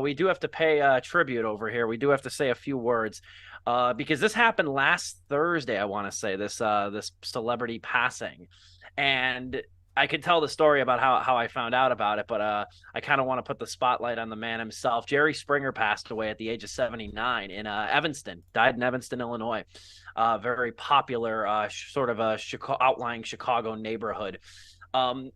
we do have to pay tribute over here. We do have to say a few words because this happened last Thursday. I want to say this celebrity passing, and I could tell the story about how I found out about it, but I kind of want to put the spotlight on the man himself. Jerry Springer passed away at the age of 79 in Evanston. Died in Evanston, Illinois. Very popular, sort of a outlying Chicago neighborhood. Um,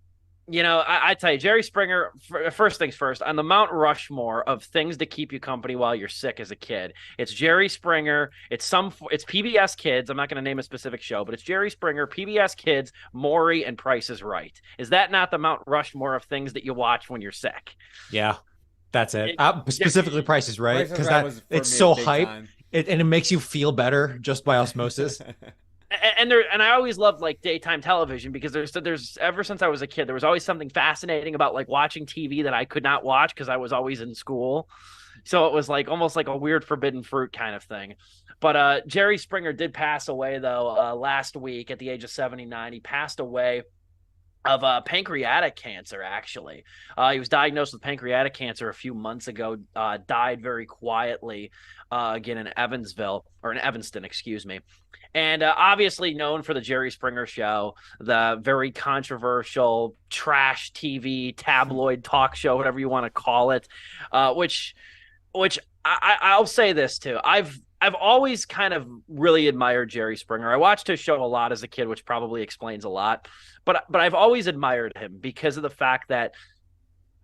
I tell you, Jerry Springer, first things first, on the Mount Rushmore of things to keep you company while you're sick as a kid, it's Jerry Springer, it's PBS Kids. I'm not going to name a specific show, but it's Jerry Springer, PBS Kids, Maury, and Price is Right. Is that not the Mount Rushmore of things that you watch when you're sick? Yeah, that's it. It, Specifically, Price is Right Price is because Right that was for it's me a so big hype, time. and it makes you feel better just by osmosis. and I always loved like daytime television because there's ever since I was a kid there was always something fascinating about like watching TV that I could not watch because I was always in school. So it was like almost like a weird forbidden fruit kind of thing. But Jerry Springer did pass away though last week at the age of 79. He passed away of pancreatic cancer, actually. He was diagnosed with pancreatic cancer a few months ago, died very quietly, again in Evansville, or in Evanston, excuse me. And obviously known for the Jerry Springer Show, the very controversial trash TV, tabloid talk show, whatever you want to call it, which I'll say this too. I've always kind of really admired Jerry Springer. I watched his show a lot as a kid, which probably explains a lot. But I've always admired him because of the fact that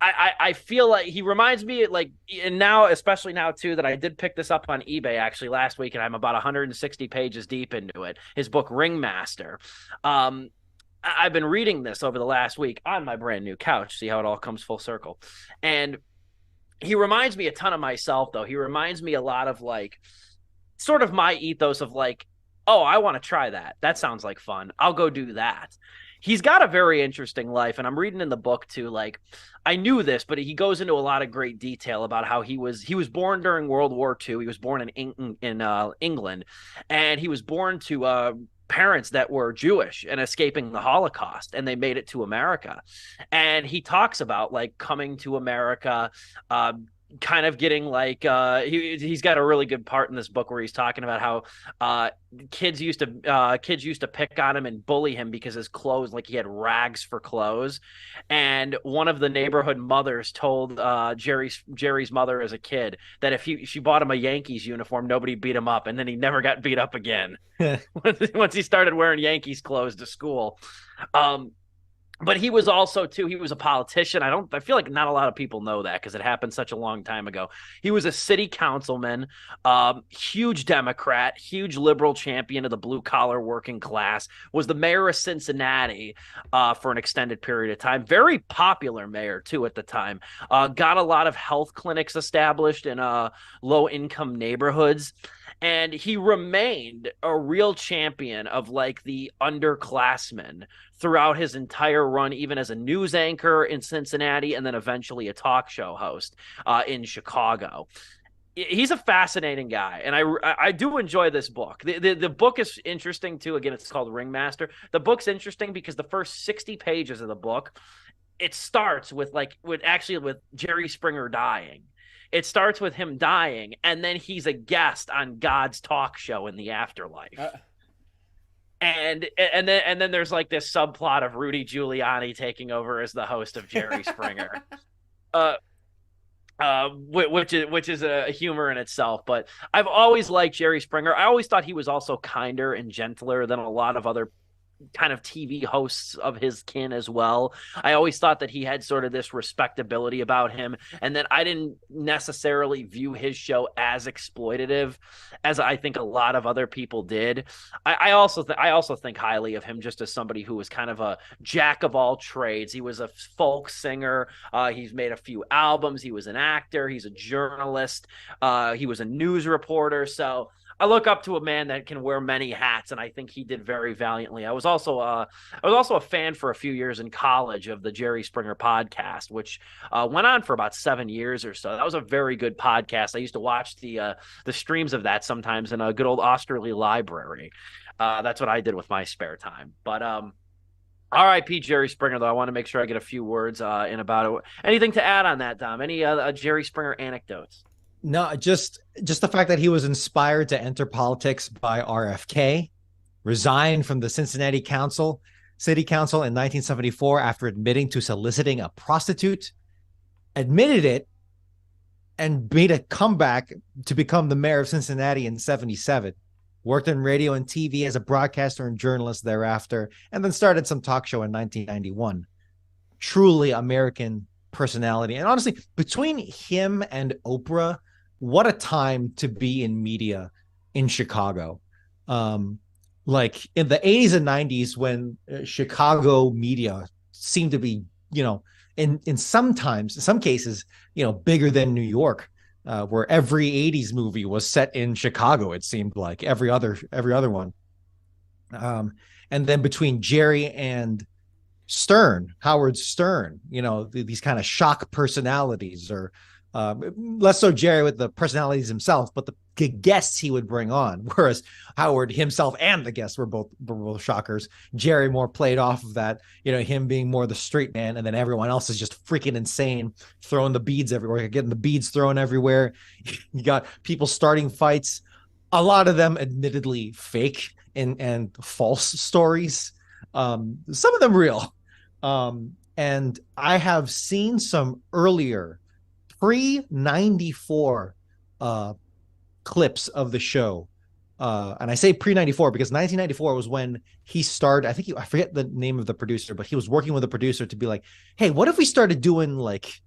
I feel like he reminds me like, and now especially now too that I did pick this up on eBay actually last week, and I'm about 160 pages deep into it. His book Ringmaster. I've been reading this over the last week on my brand new couch. See how it all comes full circle, and he reminds me a ton of myself though. He reminds me a lot of like sort of my ethos of like, oh, I want to try that. That sounds like fun. I'll go do that. He's got a very interesting life, and I'm reading in the book too. Like, I knew this, but he goes into a lot of great detail about how he was born during World War II. He was born in England, and he was born to parents that were Jewish and escaping the Holocaust, and they made it to America. And he talks about like coming to America, kind of getting like he's got a really good part in this book where he's talking about how kids used to pick on him and bully him because his clothes, like he had rags for clothes. And one of the neighborhood mothers told Jerry's mother as a kid that if she bought him a Yankees uniform, nobody beat him up, and then he never got beat up again once he started wearing Yankees clothes to school. um but he was also too, he was a politician. I feel like not a lot of people know that because it happened such a long time ago. He was a city councilman, huge Democrat, huge liberal champion of the blue collar working class, was the mayor of Cincinnati for an extended period of time. Very popular mayor too at the time. Got a lot of health clinics established in low income neighborhoods, and he remained a real champion of like the underclassmen throughout his entire run, even as a news anchor in Cincinnati and then eventually a talk show host in Chicago. He's a fascinating guy, and I do enjoy this book. The book is interesting too. Again, it's called Ringmaster. The book's interesting because the first 60 pages of the book, it starts with with Jerry Springer dying. It starts with him dying, and then he's a guest on God's talk show in the afterlife. And then there's like this subplot of Rudy Giuliani taking over as the host of Jerry Springer. uh which is a humor in itself. But I've always liked Jerry Springer. I always thought he was also kinder and gentler than a lot of other kind of TV hosts of his kin as well. I always thought that he had sort of this respectability about him, and that I didn't necessarily view his show as exploitative as I think a lot of other people did. I also think highly of him just as somebody who was kind of a jack of all trades. He was a folk singer. He's made a few albums. He was an actor. He's a journalist. He was a news reporter. So I look up to a man that can wear many hats, and I think he did very valiantly. I was also a fan for a few years in college of the Jerry Springer podcast, which went on for about 7 years or so. That was a very good podcast. I used to watch the streams of that sometimes in a good old Osterly library. That's what I did with my spare time. But R.I.P. Jerry Springer, though. I want to make sure I get a few words in about it. Anything to add on that, Dom? Any Jerry Springer anecdotes? No, just the fact that he was inspired to enter politics by RFK, resigned from the City Council in 1974 after admitting to soliciting a prostitute, admitted it, and made a comeback to become the mayor of Cincinnati in 77. Worked in radio and TV as a broadcaster and journalist thereafter, and then started some talk show in 1991. Truly American personality. And honestly, between him and Oprah, what a time to be in media in Chicago. Like in the 80s and 90s, when Chicago media seemed to be, in some cases, bigger than New York, where every 80s movie was set in Chicago, it seemed like every other one. And then between Jerry and Howard Stern, these kind of shock personalities, or less so Jerry with the personalities himself, but the guests he would bring on. Whereas Howard himself and the guests were both shockers. Jerry more played off of that, him being more the straight man, and then everyone else is just freaking insane, throwing the beads everywhere, getting the beads thrown everywhere. You got people starting fights, a lot of them admittedly fake and false stories. Some of them real. And I have seen some earlier pre-94 clips of the show. And I say pre-94 because 1994 was when he started. I forget the name of the producer, but he was working with a producer to be like, hey, what if we started doing like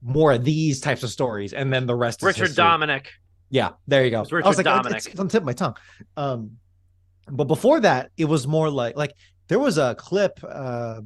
more of these types of stories? And then the rest is Richard history. Dominic. Yeah, there you go. Richard I was like, Dominic. it's on the tip of my tongue. But before that, it was more like there was a clip of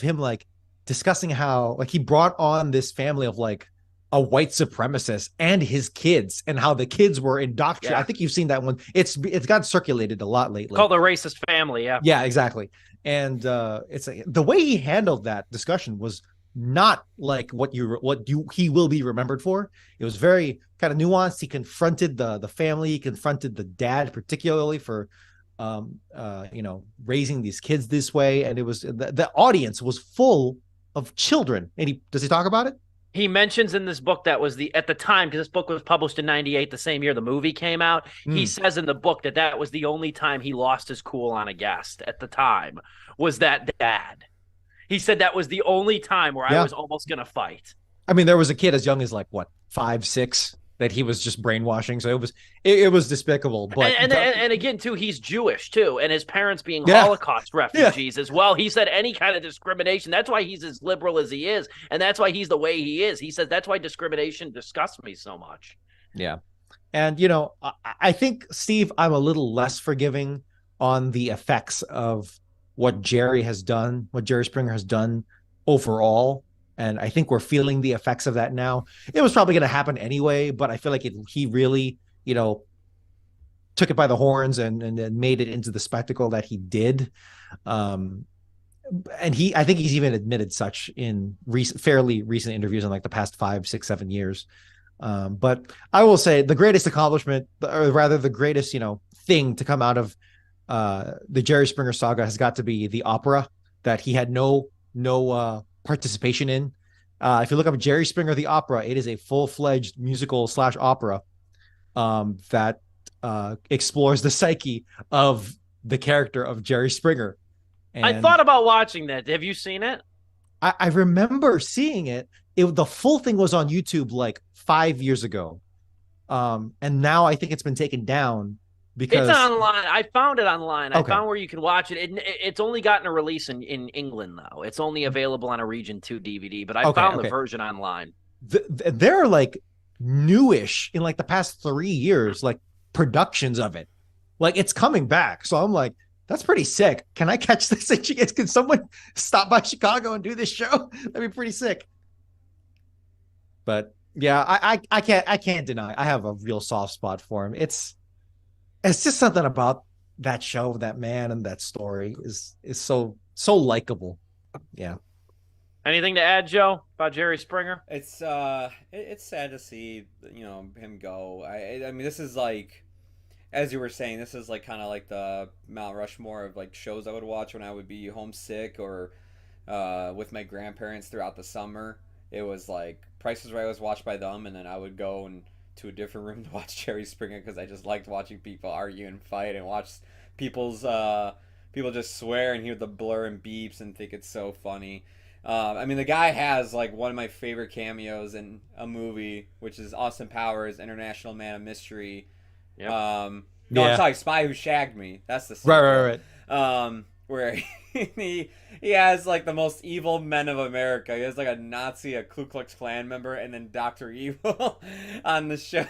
him like discussing how like he brought on this family of like a white supremacist and his kids, and how the kids were indoctrinated. I think you've seen that one. It's got circulated a lot lately. Called The Racist Family. Yeah, exactly. And it's the way he handled that discussion was not like what he will be remembered for. It was very kind of nuanced. He confronted the family. He confronted the dad particularly for raising these kids this way, and it was the audience was full of children. And does he talk about it? He mentions in this book that was at the time, because this book was published in 98, the same year the movie came out. He says in the book that was the only time he lost his cool on a guest at the time, was that dad. He said that was the only time where I was almost going to fight. I mean, there was a kid as young as like, what, 5, 6, that he was just brainwashing. So it was despicable. But and again, too, he's Jewish, too. And his parents being Holocaust refugees as well. He said any kind of discrimination. That's why he's as liberal as he is. And that's why he's the way he is. He says that's why discrimination disgusts me so much. Yeah. And, I think, Steve, I'm a little less forgiving on the effects of what Jerry Springer has done overall. And I think we're feeling the effects of that now. It was probably going to happen anyway, but I feel like he really, took it by the horns and made it into the spectacle that he did. And I think he's even admitted such in fairly recent interviews in like the past 5, 6, 7 years. But I will say the greatest accomplishment, or rather the greatest, thing to come out of the Jerry Springer saga has got to be the opera that he had no participation in. If you look up Jerry Springer the opera, it is a full-fledged musical / opera that explores the psyche of the character of Jerry Springer. And I thought about watching that. Have you seen it? I remember seeing it. The full thing was on YouTube like 5 years ago, and now I think it's been taken down. Because it's online. I found it online. Okay. I found where you can watch it. It's only gotten a release in England, though. It's only available on a Region 2 DVD, but I found the version online. They're like newish in like the past 3 years, like productions of it. Like it's coming back. So I'm like, that's pretty sick. Can I catch this? Can someone stop by Chicago and do this show? That'd be pretty sick. But yeah, I can't deny I have a real soft spot for him. It's just something about that show, that man, and that story is so likable. Yeah. Anything to add, Joe, about Jerry Springer? It's sad to see him go. I mean, this is like as you were saying, this is like kind of like the Mount Rushmore of like shows I would watch when I would be homesick or with my grandparents throughout the summer. It was like Price is Right was watched by them, and then I would go and to a different room to watch Jerry Springer because I just liked watching people argue and fight and watch people's people just swear and hear the blur and beeps and think it's so funny. I mean, the guy has like one of my favorite cameos in a movie, which is Austin Powers, International Man of Mystery. Yep. No, I'm Yeah. sorry, Spy Who Shagged Me. That's the Right, sequel. right, right. Where he has like the most evil men of America. He has like a Nazi, a Ku Klux Klan member, and then Doctor Evil on the show.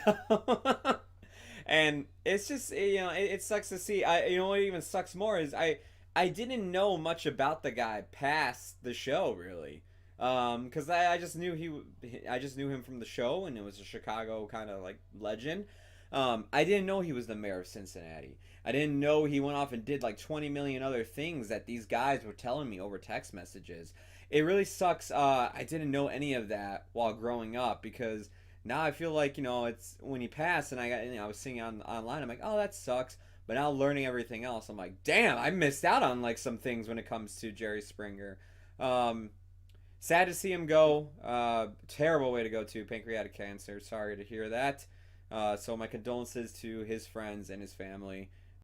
And it's just it sucks to see. What even sucks more is I didn't know much about the guy past the show really. Because I just knew I just knew him from the show, and it was a Chicago kind of like legend. I didn't know he was the mayor of Cincinnati. I didn't know he went off and did like 20 million other things that these guys were telling me over text messages. It really sucks. I didn't know any of that while growing up because now I feel like it's when he passed and I was seeing online. I'm like, oh, that sucks. But now learning everything else, I'm like, damn, I missed out on like some things when it comes to Jerry Springer. Um, Sad to see him go. Terrible way to go to pancreatic cancer. Sorry to hear that. So my condolences to his friends and his family.